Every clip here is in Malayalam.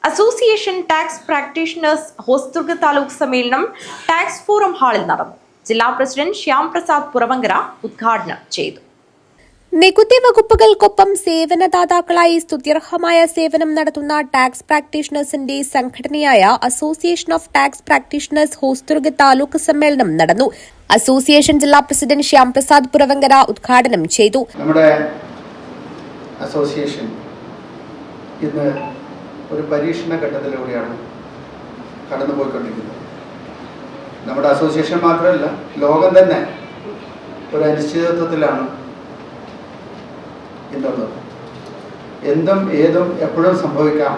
Association tax practitioners Hosdurg taluk സമ്മേളനം ടാക്സ് ഫോറം ഹാളിൽ നടന്നു. ജില്ലാ പ്രസിഡന്റ് ശ്യാം പ്രസാദ് പുറവങ്കര ഉദ്ഘാടനം ചെയ്തു. നികുതി വകുപ്പുകൾക്കൊപ്പം സേവനദാതാക്കളായി സ്തുത്യർഹമായ സേവനം നടത്തുന്ന ടാക്സ് പ്രാക്ടീഷണേഴ്സിന്റെ സംഘടനയായ association of tax practitioners Hosdurg taluk സമ്മേളനം നടന്നു. അസോസിയേഷൻ ജില്ലാ പ്രസിഡന്റ് ശ്യാം പ്രസാദ് പുറവങ്കര ഉദ്ഘാടനം ചെയ്തു. നമ്മുടെ അസോസിയേഷൻ ഇന്ന് ഒരു പരീക്ഷണ ഘട്ടത്തിലൂടെയാണ് കടന്നുപോയിക്കൊണ്ടിരിക്കുന്നത്. നമ്മുടെ അസോസിയേഷൻ മാത്രമല്ല, ലോകം തന്നെ ഒരു അനിശ്ചിതത്വത്തിലാണ് എന്നുള്ളത്. എന്തും ഏതും എപ്പോഴും സംഭവിക്കാം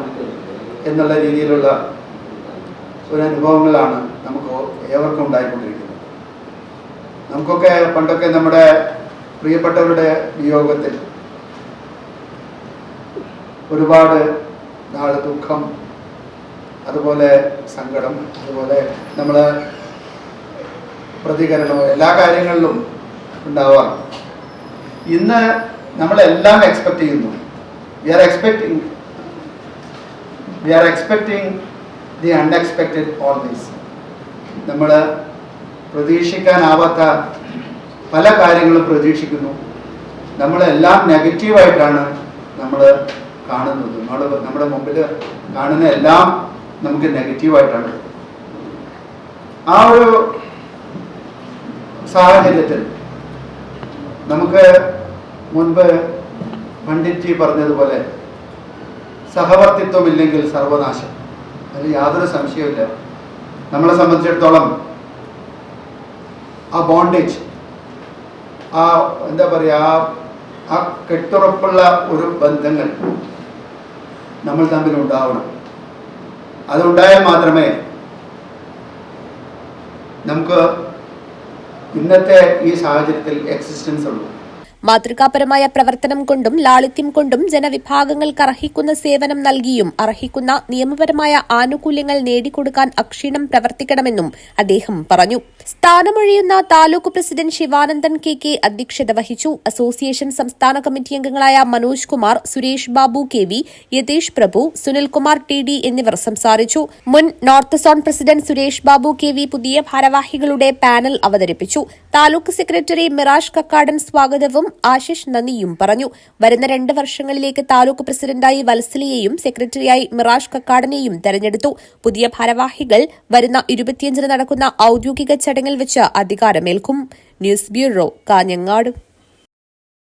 എന്നുള്ള രീതിയിലുള്ള ഒരു അനുഭവങ്ങളാണ് നമുക്ക് ഏവർക്കും ഉണ്ടായിക്കൊണ്ടിരിക്കുന്നത്. നമുക്കൊക്കെ പണ്ടൊക്കെ നമ്മുടെ പ്രിയപ്പെട്ടവരുടെ വിയോഗത്തിൽ ഒരുപാട് നാൾ ദുഃഖം, അതുപോലെ സങ്കടം, അതുപോലെ നമ്മൾ പ്രതികരണവും എല്ലാ കാര്യങ്ങളിലും ഉണ്ടാവാം. ഇന്ന് നമ്മളെല്ലാം എക്സ്പെക്ട് ചെയ്യുന്നു. We are expecting the unexpected always. നമ്മൾ പ്രതീക്ഷിക്കാനാവാത്ത പല കാര്യങ്ങളും പ്രതീക്ഷിക്കുന്നു. നമ്മളെല്ലാം നെഗറ്റീവായിട്ടാണ് നമ്മൾ കാണുന്നത്. നമ്മുടെ മുമ്പിൽ കാണുന്ന എല്ലാം നമുക്ക് നെഗറ്റീവായിട്ടാണ്. ആ ഒരു സാഹചര്യത്തിൽ നമുക്ക് മുൻപ് പണ്ഡിറ്റ്ജി പറഞ്ഞതുപോലെ സഹവർത്തിത്വമില്ലെങ്കിൽ സർവനാശം. അതിൽ യാതൊരു സംശയവുമില്ല. നമ്മളെ സംബന്ധിച്ചിടത്തോളം ആ ബോണ്ടേജ്, ആ എന്താ പറയുക, ആ കെട്ടുറപ്പുള്ള ഒരു ബന്ധങ്ങൾ നമ്മൾ തമ്മിൽ ഉണ്ടാവണം. അതുണ്ടായാൽ മാത്രമേ നമുക്ക് ഇന്നത്തെ ഈ സാഹചര്യത്തിൽ എക്സിസ്റ്റൻസ് ഉള്ളൂ. മാതൃകാപരമായ പ്രവർത്തനം കൊണ്ടും ലാളിത്യം കൊണ്ടും ജനവിഭാഗങ്ങൾക്ക് അർഹിക്കുന്ന സേവനം നൽകിയും അർഹിക്കുന്ന നിയമപരമായ ആനുകൂല്യങ്ങൾ നേടിക്കൊടുക്കാൻ അക്ഷീണം പ്രവർത്തിക്കണമെന്നും അദ്ദേഹം പറഞ്ഞു. സ്ഥാനമൊഴിയുന്ന താലൂക്ക് പ്രസിഡന്റ് ശിവാനന്ദൻ കെ അധ്യക്ഷത വഹിച്ചു. അസോസിയേഷൻ സംസ്ഥാന കമ്മിറ്റി അംഗങ്ങളായ മനോജ് കുമാർ, സുരേഷ് ബാബു KV, യതീഷ് പ്രഭു, സുനിൽകുമാർ TD എന്നിവർ സംസാരിച്ചു. മുൻ north zone president Suresh Babu KV പുതിയ ഭാരവാഹികളുടെ പാനൽ അവതരിപ്പിച്ചു. താലൂക്ക് സെക്രട്ടറി മിറാഷ് കക്കാടൻ സ്വാഗതവും ആശിഷ് നന്ദിയും പറഞ്ഞു. വരുന്ന 2 വർഷങ്ങളിലേക്ക് താലൂക്ക് പ്രസിഡന്റായി വത്സലയെയും സെക്രട്ടറിയായി മിറാഷ് കക്കാടനെയും തെരഞ്ഞെടുത്തു. പുതിയ ഭാരവാഹികൾ വരുന്ന 25-ന് നടക്കുന്ന ഔദ്യോഗിക ചടങ്ങിൽ വെച്ച് അധികാരമേൽക്കും. News bureau, Kanhangad.